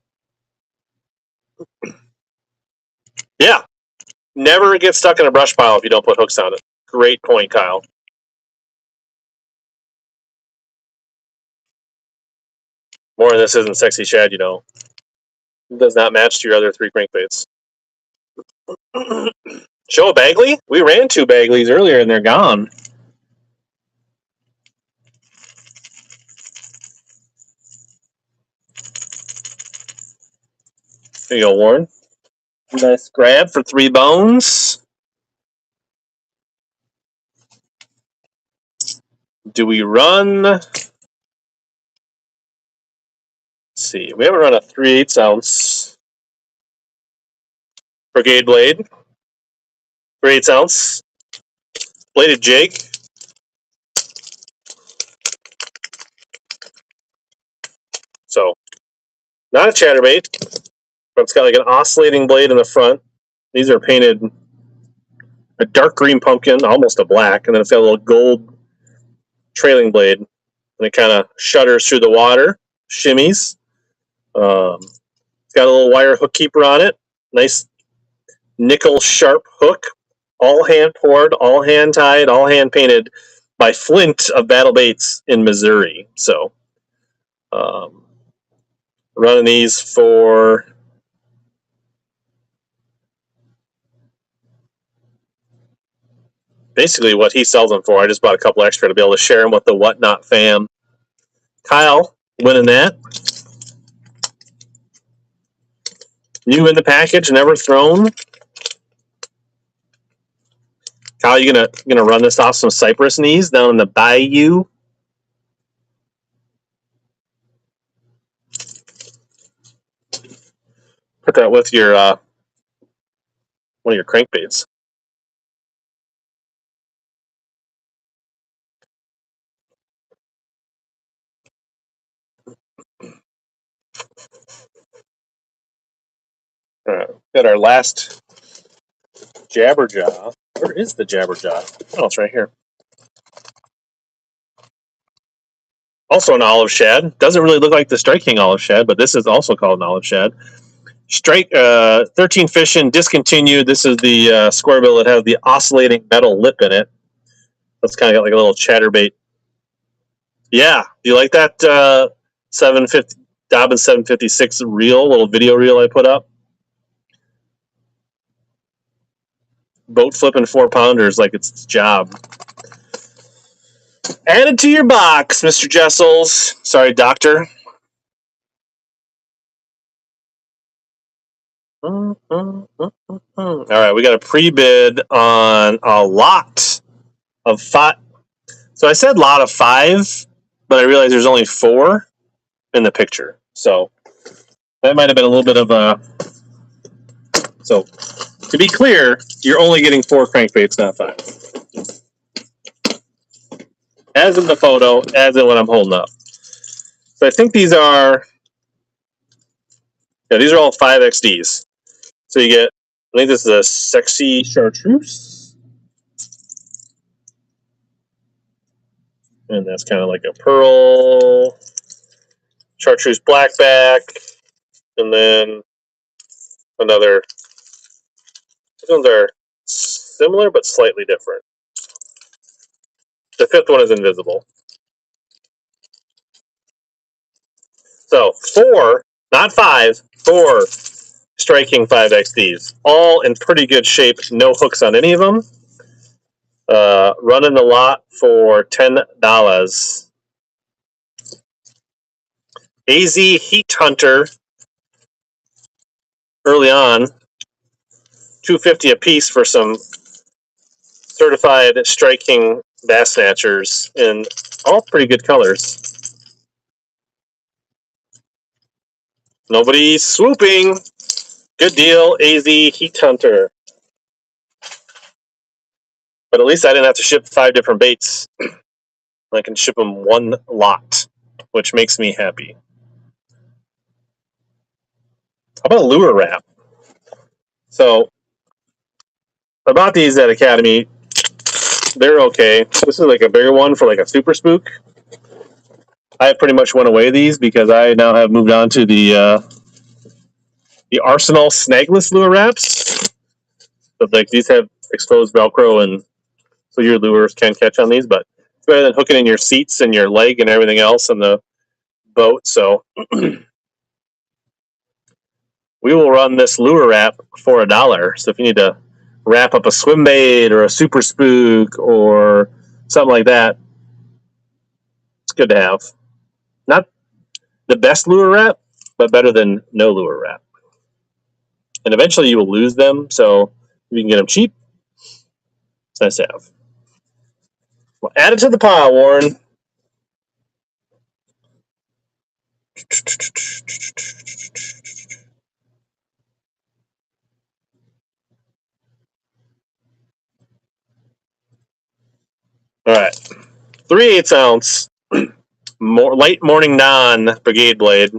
Yeah. Never get stuck in a brush pile if you don't put hooks on it. Great point, Kyle. More of this isn't sexy shad, you know. It does not match to your other 3 crankbaits. Show a Bagley? We ran 2 Bagleys earlier and they're gone. There you go, Warren. Nice grab for 3 bones. Do we run? Let's see. We haven't run a 3/8 ounce brigade blade. 3/8 ounce bladed jig. So, not a chatterbait, but it's got like an oscillating blade in the front. These are painted a dark green pumpkin, almost a black, and then it's got a little gold trailing blade, and it kind of shudders through the water, shimmies. It's got a little wire hook keeper on it. Nice nickel sharp hook, all hand poured, all hand tied, all hand painted by Flint of Battle Baits in Missouri. So, running these for basically what he sells them for. I just bought a couple extra to be able to share them with the Whatnot fam. Kyle winning that. New in the package, never thrown. Kyle, you gonna run this off some cypress knees down in the bayou? Put that with your one of your crankbaits. All right, got our last jabberjaw. Where is the jabberjaw? Oh, it's right here. Also an olive shad. Doesn't really look like the Strike King olive shad, but this is also called an olive shad. Strike 13 fishing discontinued. This is the square bill that has the oscillating metal lip in it. That's kind of got like a little chatterbait. Yeah, do you like that 750 Dobbin 756 reel, little video reel I put up? Boat flipping 4-pounders like it's its job. Add it to your box, Mr. Jessels. Sorry, Doctor. All right, we got a pre-bid on a lot of 5. So I said lot of 5, but I realized there's only 4 in the picture. So that might have been a little bit of a... So to be clear, you're only getting 4 crankbaits, not 5. As in the photo, as in what I'm holding up. So I think these are... Yeah, these are all 5XDs. So you get... I think this is a sexy chartreuse. And that's kind of like a pearl chartreuse blackback. And then another... These ones are similar but slightly different. The 5th one is invisible. So 4, not 5, 4 striking 5XDs. All in pretty good shape. No hooks on any of them. Running the lot for $10. AZ Heat Hunter early on, $2.50 a piece for some certified striking bass snatchers in all pretty good colors. Nobody's swooping. Good deal, AZ Heat Hunter. But at least I didn't have to ship 5 different baits. I can ship them one lot, which makes me happy. How about a lure wrap? So I bought these at Academy. They're okay. This is like a bigger one for like a super spook. I pretty much went away these because I now have moved on to the Arsenal snagless lure wraps. But like these have exposed Velcro, and so your lures can catch on these. But it's better than hooking in your seats and your leg and everything else in the boat. So we will run this lure wrap for $1. So if you need to wrap up a swim bait or a super spook or something like that, it's good to have. Not the best lure wrap, but better than no lure wrap. And eventually you will lose them, so if you can get them cheap, it's nice to have. Well, add it to the pile, Warren. All right, 3/8 ounce, late morning non brigade blade.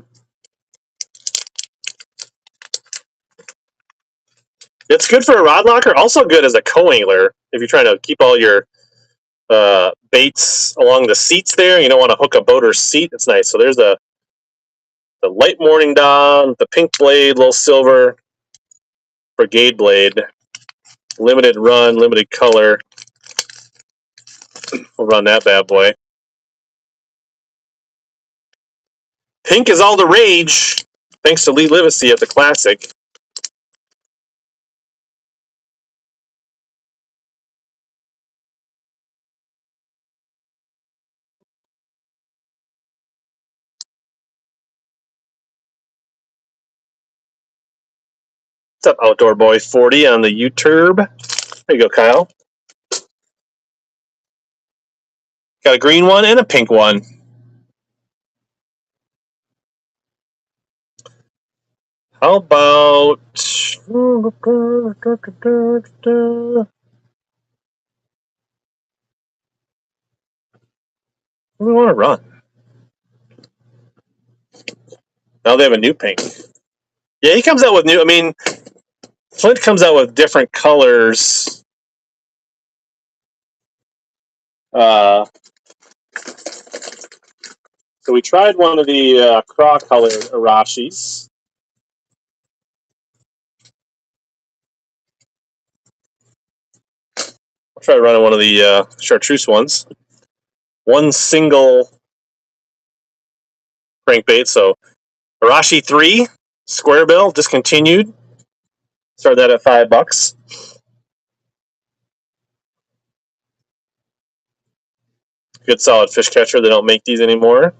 It's good for a rod locker. Also good as a co-angler if you're trying to keep all your baits along the seats there. You don't want to hook a boater's seat. It's nice. So there's the light morning dawn, the pink blade, little silver brigade blade, limited run, limited color. We'll run that bad boy. Pink is all the rage, thanks to Lee Livesey at the Classic. What's up, Outdoor Boy 40 on the YouTube? There you go, Kyle. Got a green one and a pink one. How about... What do we want to run? Now they have a new pink. Yeah, he comes out with new... I mean, Flint comes out with different colors. So we tried one of the craw colored Arashis. I'll try running one of the chartreuse ones. One single crankbait. So Arashi 3, square bill, discontinued. Started that at $5. Good solid fish catcher. They don't make these anymore.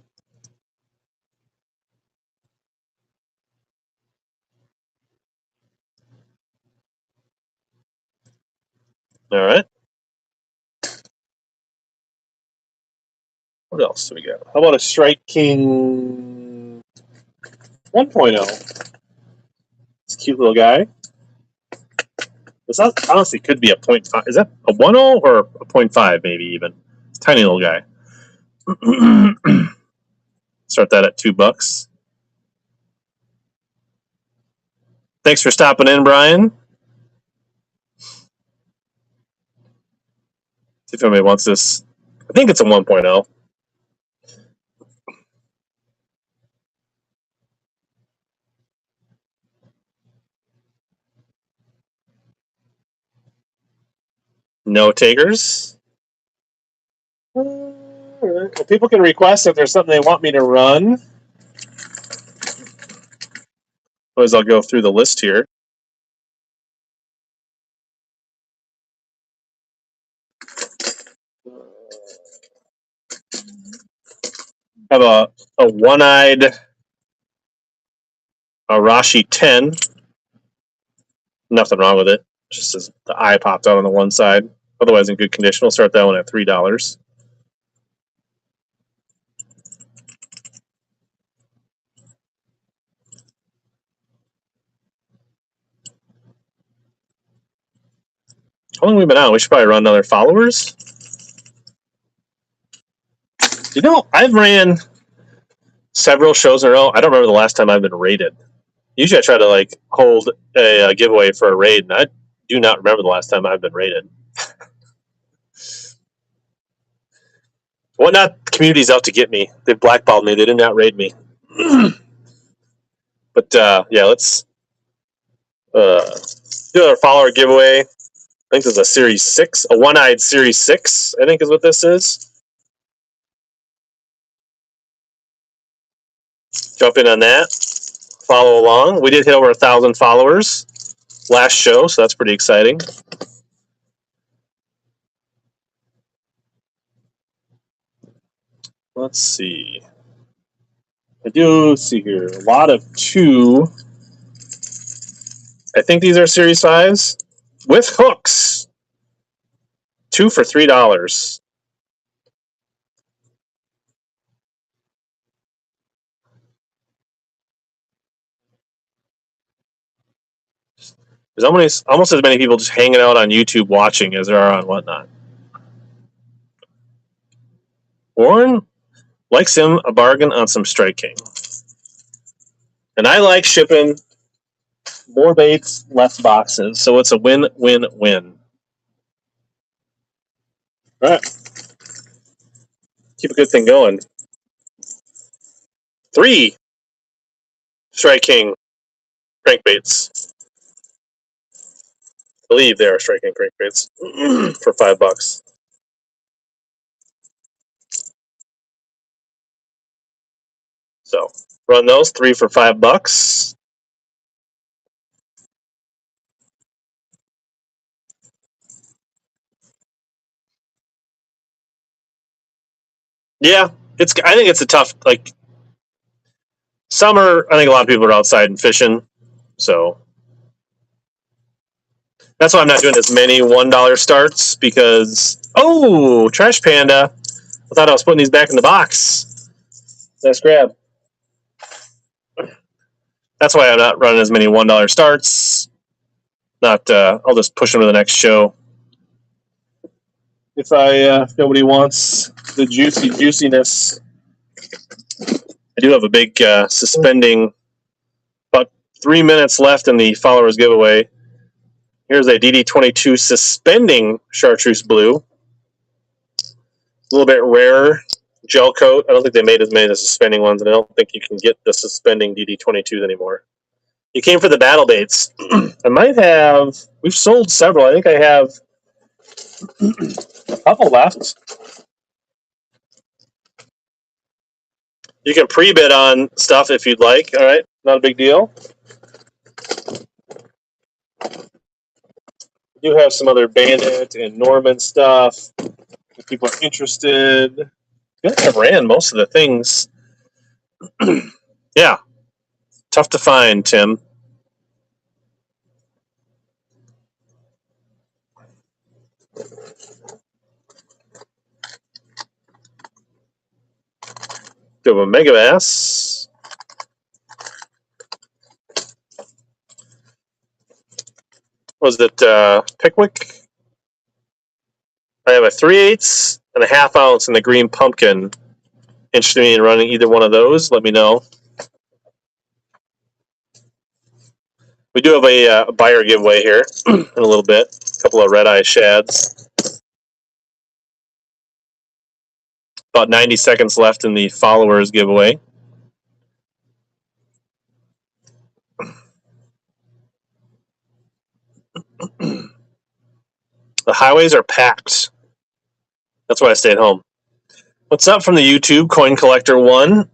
All right. What else do we got? How about a Strike King 1.0? It's a cute little guy. This honestly could be a 0.5. Is that a 1.0 or a 0.5 maybe even? It's a tiny little guy. Start that at $2. Thanks for stopping in, Brian. See if anybody wants this. I think it's a 1.0. No takers. Well, people can request if there's something they want me to run. Otherwise, I'll go through the list here. Have a one-eyed Arashi 10. Nothing wrong with it. Just as the eye popped out on the one side. Otherwise, in good condition. We'll start that one at $3. How long have we been on? We should probably run another followers. You know, I've ran several shows in a row. I don't remember the last time I've been rated. Usually I try to like hold a giveaway for a raid, and I do not remember the last time I've been rated. Whatnot community's out to get me. They blackballed me. They did not raid me. But yeah, let's Do our follower giveaway. I think this is a Series 6, a one-eyed Series 6, I think is what this is. Jump in on that. Follow along. We did hit over 1,000 followers last show, so that's pretty exciting. Let's see. I do see here a lot of 2. I think these are Series 5s with hooks. 2 for $3. There's almost as many people just hanging out on YouTube watching as there are on Whatnot. Warren likes him a bargain on some Strike King. And I like shipping more baits, less boxes. So it's a win-win-win. All right. Keep a good thing going. 3 Strike King crankbaits. I believe they are Strike King crankbaits for $5. So run those 3 for $5. Yeah, I think it's a tough, like, summer. I think a lot of people are outside and fishing, so that's why I'm not doing as many $1 starts because Trash Panda. I thought I was putting these back in the box. Nice grab. That's why I'm not running as many $1 starts. I'll just push them to the next show. If nobody wants the juiciness. I do have a big suspending. About 3 minutes left in the followers giveaway. Here's a DD22 suspending chartreuse blue. A little bit rarer gel coat. I don't think they made as many of the suspending ones, and I don't think you can get the suspending DD22s anymore. You came for the battle baits. I might have. We've sold several. I think I have a couple left. You can pre-bid on stuff if you'd like. All right, not a big deal. We do have some other Bandit and Norman stuff. If people are interested, I feel like I've ran most of the things. Yeah, tough to find, Tim. Do a HellaBass. Was it Pickwick? I have a 3/8 and a ½ ounce in the green pumpkin. Interested in running either one of those? Let me know. We do have a buyer giveaway here in a little bit. A couple of red-eye shads. About 90 seconds left in the followers giveaway. The highways are packed. That's why I stayed home. What's up from the YouTube? Coin Collector 1.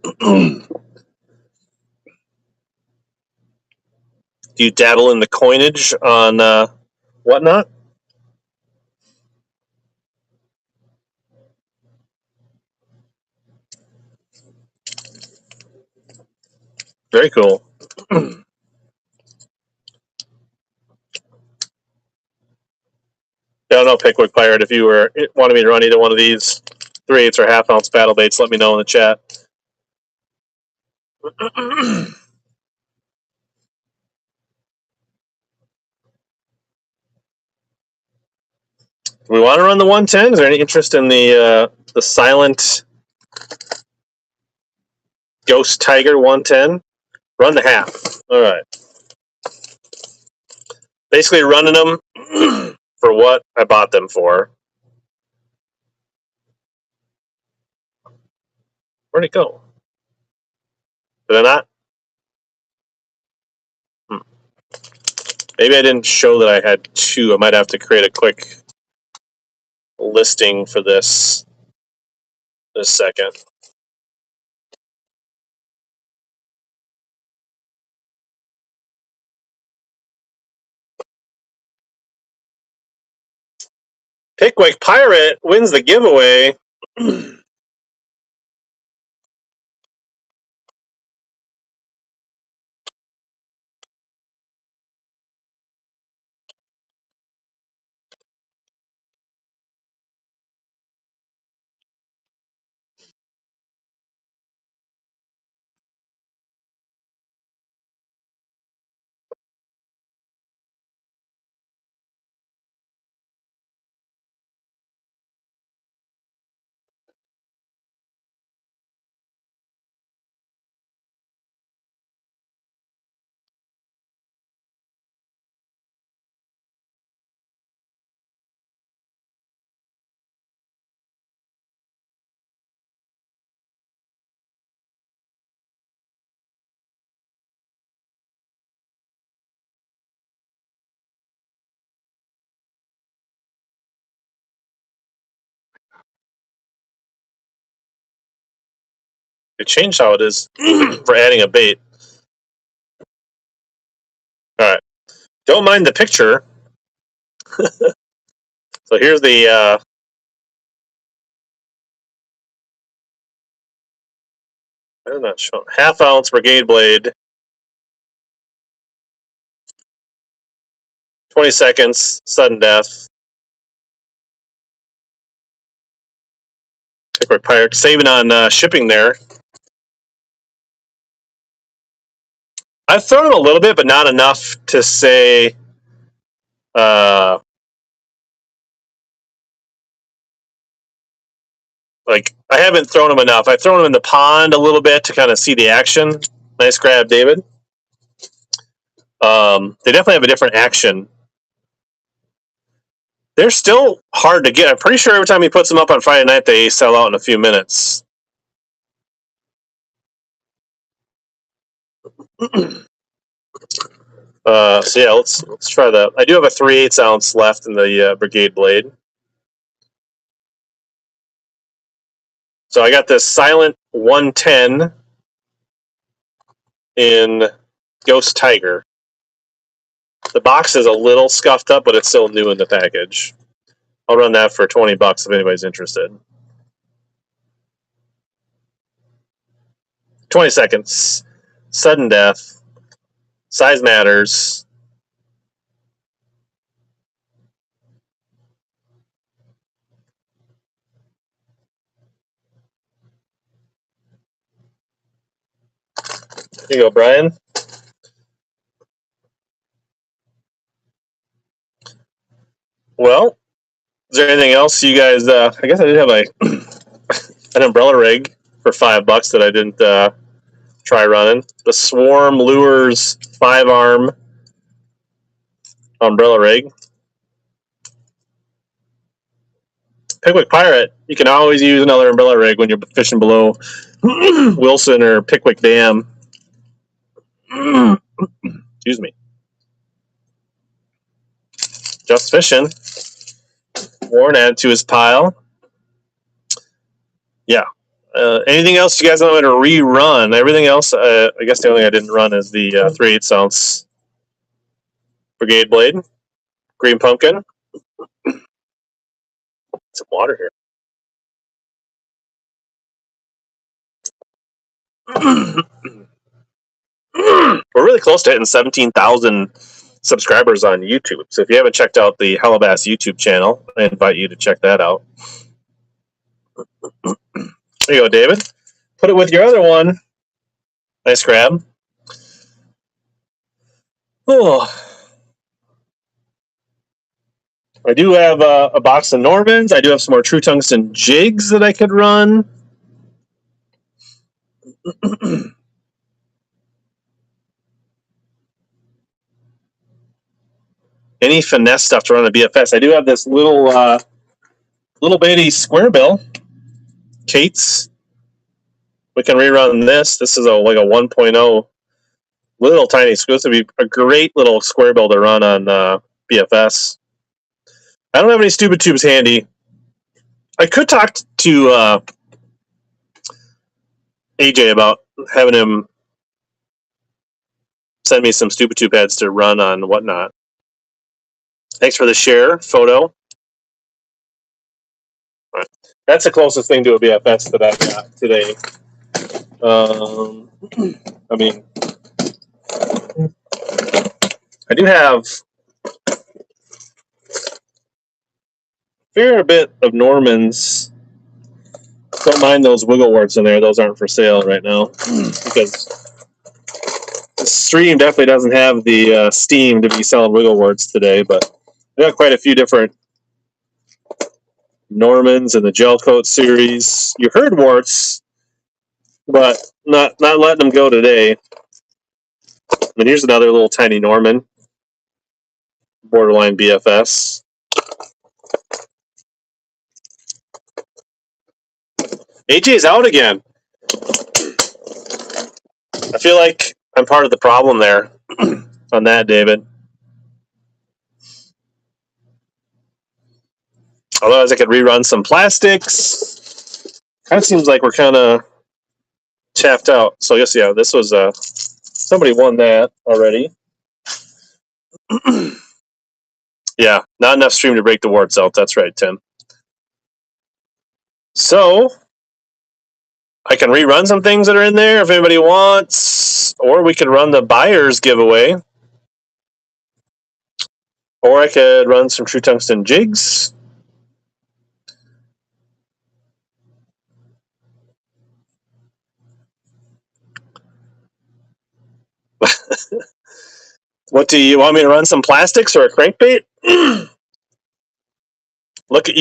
Do you dabble in the coinage on Whatnot? Very cool. Yeah, I don't know, Pickwick Pirate. If you wanted me to run either one of these 3/8 or ½ ounce battle baits, let me know in the chat. Do we want to run the 110? Is there any interest in the silent Ghost Tiger 110? Run the half. All right. Basically running them for what I bought them for. Where'd it go? Did I not? Maybe I didn't show that I had 2. I might have to create a quick listing for this second. Pickwick Pirate wins the giveaway. It changed how it is for adding a bait. All right. Don't mind the picture. So here's the I'm not sure. 1/2 ounce brigade blade. 20 seconds, sudden death. Pickwick Pirate saving on shipping there. I've thrown them a little bit, but not enough to say like I haven't thrown them enough. I've thrown them in the pond a little bit to kind of see the action. Nice grab, David. They definitely have a different action. They're still hard to get. I'm pretty sure every time he puts them up on Friday night, they sell out in a few minutes. So yeah, let's try that. I do have a 3/8 ounce left in the brigade blade. So I got this Silent 110 in Ghost Tiger. The box is a little scuffed up, but it's still new in the package. I'll run that for $20 if anybody's interested. 20 seconds. Sudden death. Size matters. Here you go, Brian. Well, is there anything else you guys? I guess I did have an umbrella rig for $5 that I didn't try running. The Swarm Lures 5-arm umbrella rig. Pickwick Pirate. You can always use another umbrella rig when you're fishing below Wilson or Pickwick Dam. Excuse me. Just fishing. Warren added to his pile. Yeah. Anything else you guys want me to rerun? Everything else, I guess the only thing I didn't run is the 3/8 ounce brigade blade. Green pumpkin. Some water here. We're really close to hitting 17,000 subscribers on YouTube. So if you haven't checked out the HellaBass YouTube channel, I invite you to check that out. There you go, David. Put it with your other one. Nice grab. Oh. I do have a box of Normans. I do have some more True Tungsten jigs that I could run. Any finesse stuff to run a BFS. I do have this little bitty square bill. Kate's. We can rerun this. This is like a 1.0 Little tiny squid. This would be a great little square bill to run on BFS. I don't have any stupid tubes handy. I could talk to AJ about having him send me some stupid tube heads to run on whatnot. Thanks for the share photo. Right. That's the closest thing to a BFS that I got today. I mean, I do have a fair bit of Normans. Don't mind those wiggle warts in there. Those aren't for sale right now because the stream definitely doesn't have the steam to be selling wiggle warts today. But I got quite a few different Normans in the gel coat series. You heard warts, but not letting them go today. And here's another little tiny Norman, borderline BFS. AJ's out again. I feel like I'm part of the problem there on that, David. Otherwise, I could rerun some plastics. Kind of seems like we're kind of chapped out. So I guess, yeah, this was somebody won that already. Yeah, not enough stream to break the warts out. That's right, Tim. So I can rerun some things that are in there if anybody wants, or we could run the buyer's giveaway, or I could run some true tungsten jigs. What do you want me to run? Some plastics or a crankbait? You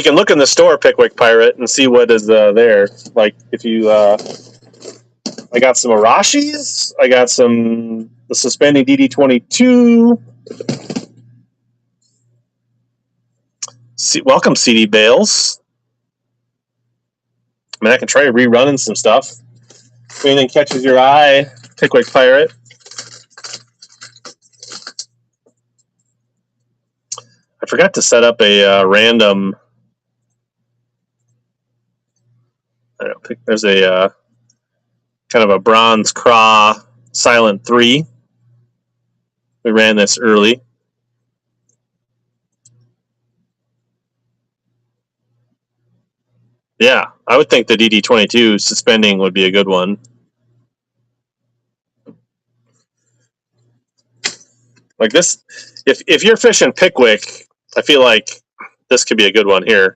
can look in the store, Pickwick Pirate, and see what is there. Like if you, I got some Arashis. I got the suspending DD22. Welcome, CD Bales. I mean, I can try rerunning some stuff. If anything catches your eye, Pickwick Pirate. I forgot to set up a random. I don't know, there's a kind of a bronze craw silent 3. We ran this early. Yeah, I would think the DD22 suspending would be a good one. Like this, if you're fishing Pickwick, I feel like this could be a good one here.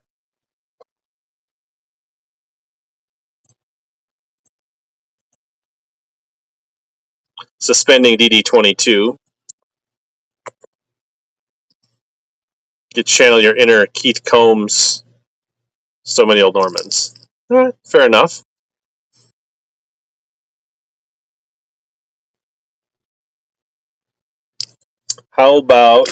Suspending DD22. You channel your inner Keith Combs. So many old Normans. All right, fair enough. How about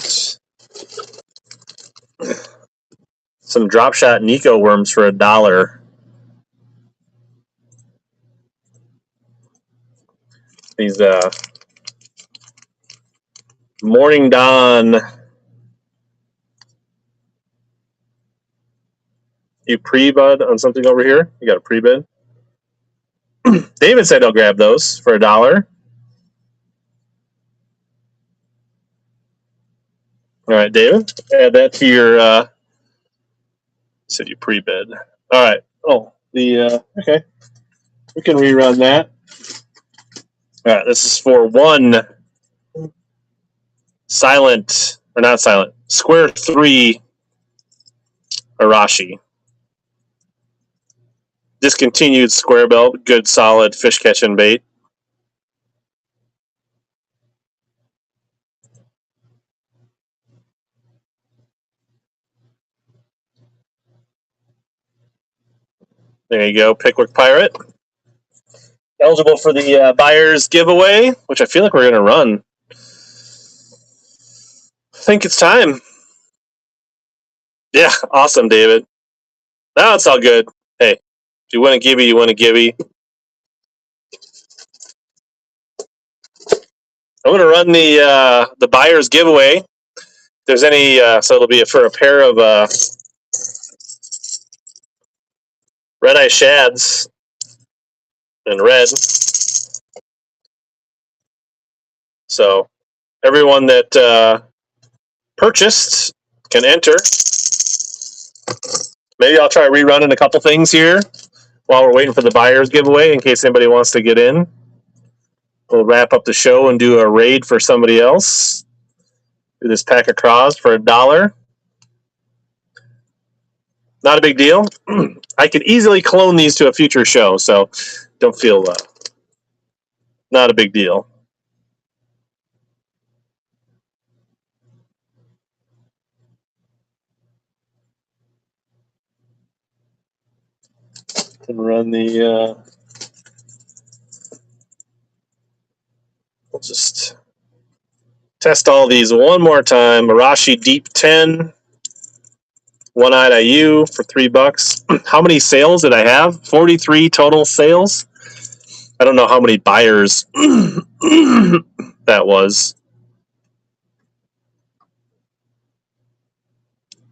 some drop shot Nico worms for $1? These Morning Dawn. You pre-bud on something over here? You got a pre-bid? David said he'll grab those for $1. All right, David, add that to your. Said you pre-bid. All right. Oh, okay. We can rerun that. All right, this is for one silent or not silent square 3 Arashi. Discontinued square belt, good solid fish catching bait. There you go, Pickwick Pirate. Eligible for the buyer's giveaway, which I feel like we're going to run. I think it's time. Yeah, awesome, David. Now it's all good. Hey, if you win a gibby, you win a gibby. I'm going to run the buyer's giveaway. If there's any, so it'll be for a pair of red-eye shads in red. So everyone that purchased can enter. Maybe I'll try rerunning a couple things here while we're waiting for the buyer's giveaway in case anybody wants to get in. We'll wrap up the show and do a raid for somebody else. Do this pack of craws for $1. Not a big deal. I could easily clone these to a future show, so don't feel not a big deal. And run the. We'll just test all these one more time. Arashi Deep 10, one-eyed IU for $3. How many sales did I have? 43 total sales. I don't know how many buyers that was.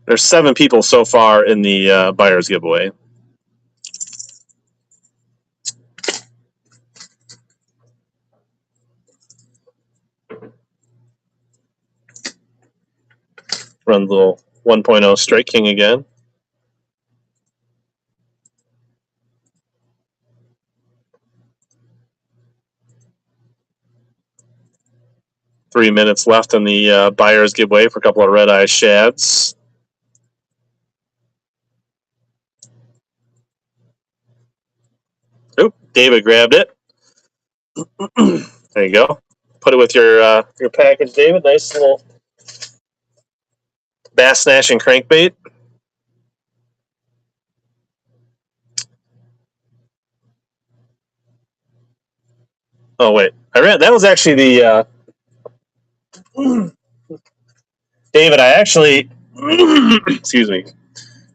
There's 7 people so far in the buyer's giveaway. Run the little 1.0 Strike King again. Three minutes left in the buyer's giveaway for a couple of red-eye shads. Oop, David grabbed it. There you go. Put it with your package, David. Nice little bass snatching crankbait. Oh wait, that was actually the David. I actually excuse me.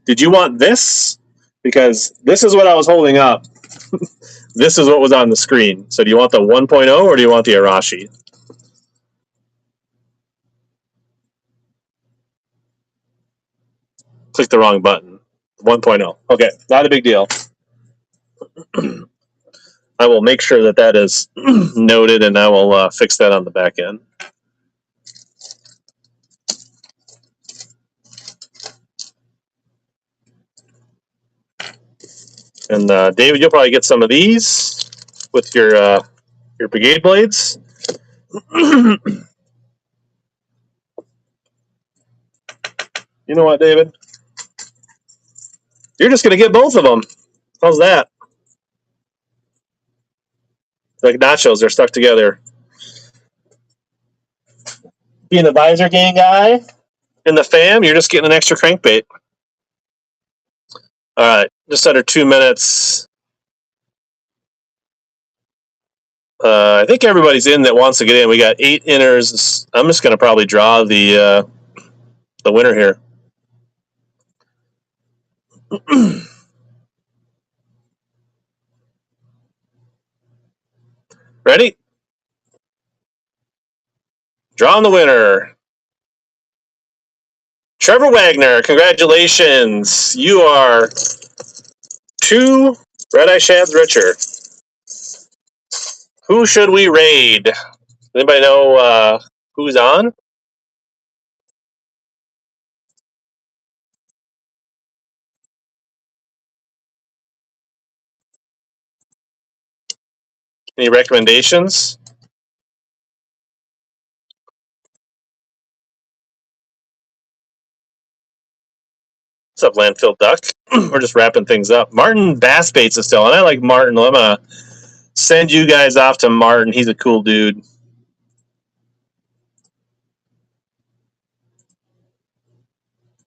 Did you want this? Because this is what I was holding up. This is what was on the screen. So do you want the 1.0 or do you want the Arashi? Click the wrong button. 1.0. Okay, not a big deal. I will make sure that is noted, and I will fix that on the back end. And David, you'll probably get some of these with your brigade blades. You know what, David? You're just going to get both of them. How's that? Like nachos, they're stuck together. Being the visor gang guy in the fam, you're just getting an extra crankbait. All right, just under 2 minutes. I think everybody's in that wants to get in. We got 8 inners. I'm just going to probably draw the winner here. Ready? Drawing the winner. Trevor Wagner, congratulations. You are 2 red-eye shads richer. Who should we raid? Anybody know who's on? Any recommendations? What's up, Landfill Duck? We're just wrapping things up. Martin Bass Baits is still on. I like Martin. I'm going to send you guys off to Martin. He's a cool dude.